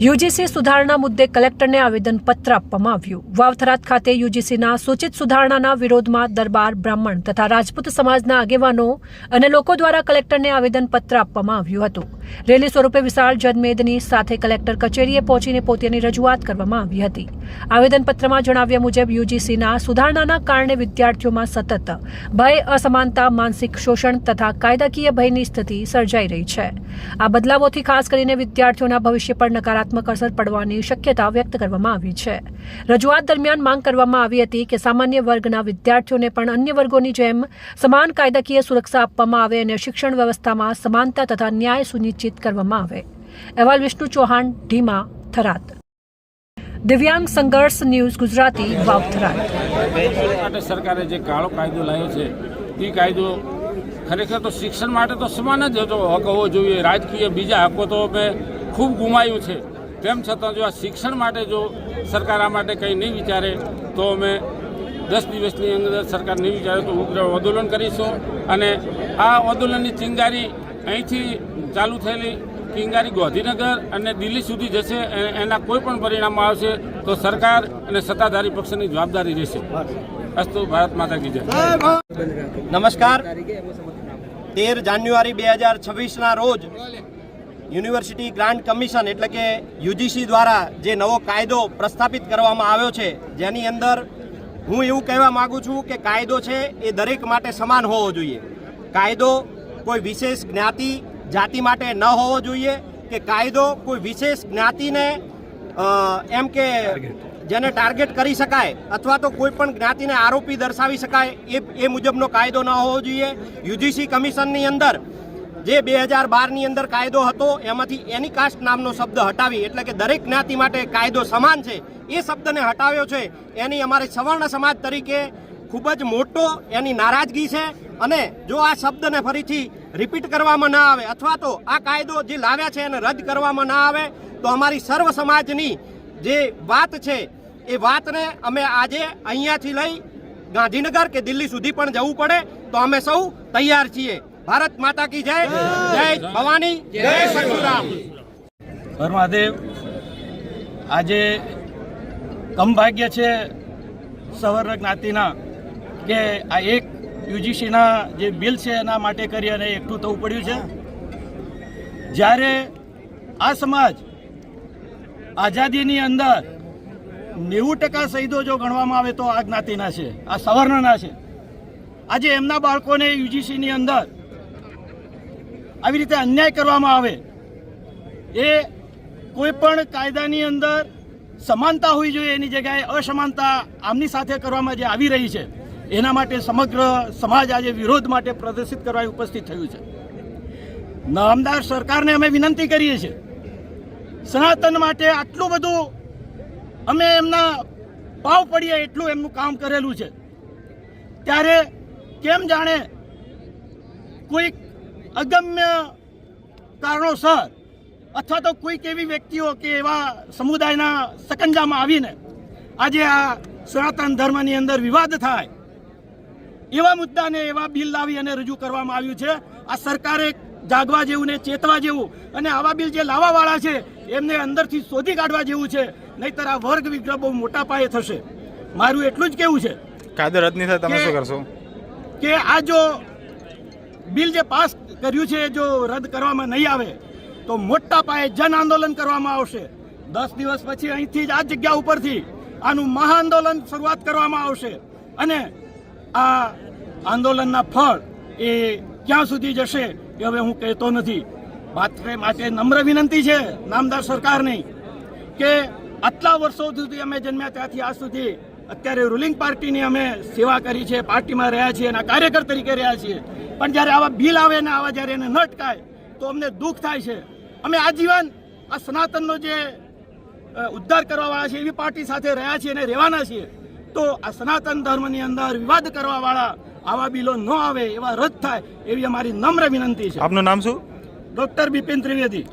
UGC સુધારણા મુદ્દે કલેક્ટરને આવેદનપત્ર આપવામાં આવ્યું। વાવથરાદ ખાતે યુજીસીના સૂચિત સુધારણાના વિરોધમાં દરબાર બ્રાહ્મણ તથા રાજપૂત સમાજના આગેવાનો અને લોકો દ્વારા કલેક્ટરને આવેદનપત્ર આપવામાં આવ્યું હતું। રેલી સ્વરૂપે વિશાળ જનમેદની સાથે કલેક્ટર કચેરીએ પહોંચીને પોતાની રજૂઆત કરવામાં આવી હતી। આવેદનપત્રમાં જણાવ્યા મુજબ યુજીસીના સુધારણાના કારણે વિદ્યાર્થીઓમાં સતત ભય, અસમાનતા, માનસિક શોષણ તથા કાયદાકીય ભયની સ્થિતિ સર્જાઈ રહી છે। આ બદલાવોથી ખાસ કરીને વિદ્યાર્થીઓના ભવિષ્ય પર નકારાત્મક અસર પડવાની શક્યતા વ્યક્ત કરવામાં આવી છે। રજૂઆત દરમિયાન માંગ કરવામાં આવી હતી કે સામાન્ય વર્ગના વિદ્યાર્થીઓને પણ અન્ય વર્ગોની જેમ સમાન કાયદાકીય સુરક્ષા આપવામાં આવે અને શિક્ષણ વ્યવસ્થામાં સમાનતા તથા ન્યાય સુનિશ્ચિત કરવામાં આવે। અહેવાલ વિષ્ણુ ચૌહાણ, ઢીમા, થરાદ। દિવ્યાંગ સંઘર્ષ ન્યૂઝ ગુજરાતી, વાવથરાદ। સરકારે જે કાળો કાયદો લાવ્યો છે એ કાયદો ખરેખર તો શિક્ષણ માટે તો સમાન જ હતો, હક હોવો જોઈએ। રાજકીય બીજા હકો તો મેં ખૂબ ગુમાવ્યું છે, તેમ છતાં જો આ શિક્ષણ માટે જો સરકાર આ માટે કંઈ નહીં વિચારે તો અમે 10 દિવસની અંદર સરકાર નહીં વિચારે તો ઉગ્ર આંદોલન કરીશું। અને આ આંદોલનની ચિંગારી અહીંથી ચાલુ થયેલી ચિંગારી ગાંધીનગર અને દિલ્હી સુધી જશે। એના કોઈ પણ પરિણામ આવશે તો સરકાર અને સત્તાધારી પક્ષની જવાબદારી રહેશે। અસ્તુ, ભારત માતા કી જય। નમસ્કાર। 13 જાન્યુઆરી 2026ના રોજ યુનિવર્સિટી ગ્રાન્ટ કમિશન એટલે કે યુજીસી દ્વારા જે નવો કાયદો પ્રસ્થાપિત કરવામાં આવ્યો છે, જેની અંદર હું એવું કહેવા માગું છું કે કાયદો છે એ દરેક માટે સમાન હોવો જોઈએ। કાયદો કોઈ વિશેષ જ્ઞાતિ જાતિ માટે ન હોવો જોઈએ કે કાયદો કોઈ વિશેષ જ્ઞાતિને એમ કે જેને ટાર્ગેટ કરી શકાય અથવા તો કોઈ પણ જ્ઞાતિને આરોપી દર્શાવી શકાય એ મુજબનો કાયદો ન હોવો જોઈએ। યુજીસી કમિશનની અંદર જે 2012ની અંદર કાયદો હતો એમાંથી એની કાસ્ટ નામનો શબ્દ હટાવી એટલે કે દરેક જ્ઞાતિ માટે કાયદો સમાન છે એ શબ્દને હટાવ્યો છે। એની અમારે સવર્ણ સમાજ તરીકે ખૂબ જ મોટો એની નારાજગી છે। અને જો આ શબ્દને ફરીથી રિપીટ કરવામાં ના આવે અથવા તો આ કાયદો જે લાવ્યા છે એને રદ કરવામાં ના આવે તો અમારી સર્વ સમાજની જે વાત છે એ વાતને અમે આજે અહીંયાથી લઈ ગાંધીનગર કે દિલ્હી સુધી પણ જવું પડે તો અમે સૌ તૈયાર છીએ। ભારત માતા કી જય। જય ભવાની, જય પરશુરામ। હર મહાદેવ। આજે કમભાગ્ય છે સવર્ણ જ્ઞાતિના કે આ એક યુજીસીના જે બિલ છે એના માટે કરી અને એકઠું થવું પડ્યું છે। જ્યારે આ સમાજ આઝાદીની અંદર 90% શહીદો જો ગણવામાં આવે તો આ જ્ઞાતિના છે, આ સવર્ણના છે। આજે એમના બાળકોને યુજીસીની અંદર આવી રીતે અન્યાય કરવામાં આવે, એ કોઈ પણ કાયદાની અંદર સમાનતા હોવી જોઈએ એની જગ્યાએ અસમાનતા આમની સાથે કરવામાં જે આવી રહી છે એના માટે સમગ્ર સમાજ આજે વિરોધ માટે પ્રદર્શિત કરવા ઉપસ્થિત થયું છે। નામદાર સરકારને અમે વિનંતી કરીએ છીએ, સનાતન માટે આટલું બધું અમે એમના પાવ પડીએ એટલું એમનું કામ કરેલું છે, ત્યારે કેમ જાણે કોઈક અગમ્ય કારણોસર અથવા તો કોઈક એવી વ્યક્તિઓ કે એવા સમુદાયના સકંજામાં આવીને આજે આ સનાતન ધર્મની અંદર વિવાદ થાય એવા મુદ્દાને એવા બિલ લાવી અને રજૂ કરવામાં આવ્યું છે। આ સરકારે જાગવા જેવું ને ચેતવા જેવું અને આવા બિલ જે લાવવાવાળા છે એમને અંદરથી શોધી કાઢવા જેવું છે, નહીંતર આ વર્ગ વિગ્રહ બહુ મોટા પાયે થશે। મારું એટલું જ કહેવું છે, કાયદો રદ નહીં થાય તમે શું કરશો? કે આ જો બિલ જે પાસ કર્યું છે જો રદ કરવામાં નહીં આવે તો મોટા પાયે જન આંદોલન કરવામાં આવશે। 10 દિવસ પછી અહીંથી જ આ જગ્યા ઉપરથી આનું મહાઆંદોલન શરૂઆત કરવામાં આવશે અને આ આંદોલનના ફળ એ ક્યાં સુધી જશે એ હવે હું કહેતો નથી। માટે નમ્ર વિનંતી છે નામદાર સરકારની કે આટલા વર્ષો સુધી અમે જન્મ્યા ત્યાંથી આજ સુધી અત્યારે રૂલિંગ પાર્ટીની અમે સેવા કરી છે, પાર્ટીમાં રહ્યા છીએ અને કાર્યકર તરીકે રહ્યા છીએ, પણ જ્યારે આવા બિલ આવે ને આવા જ્યારે એને ન અટકાય તો અમને દુઃખ થાય છે। અમે આજીવન આ સનાતનનો જે ઉદ્ધાર કરવાવાળા છે એવી પાર્ટી સાથે રહ્યા છીએ અને રહેવાના છીએ, તો આ સનાતન ધર્મની અંદર વિવાદ કરવાવાળા આવા બિલો ન આવે, એવા રદ થાય એવી અમારી નમ્ર વિનંતી છે। આપનું નામ શું? ડૉક્ટર બિપિન ત્રિવેદી।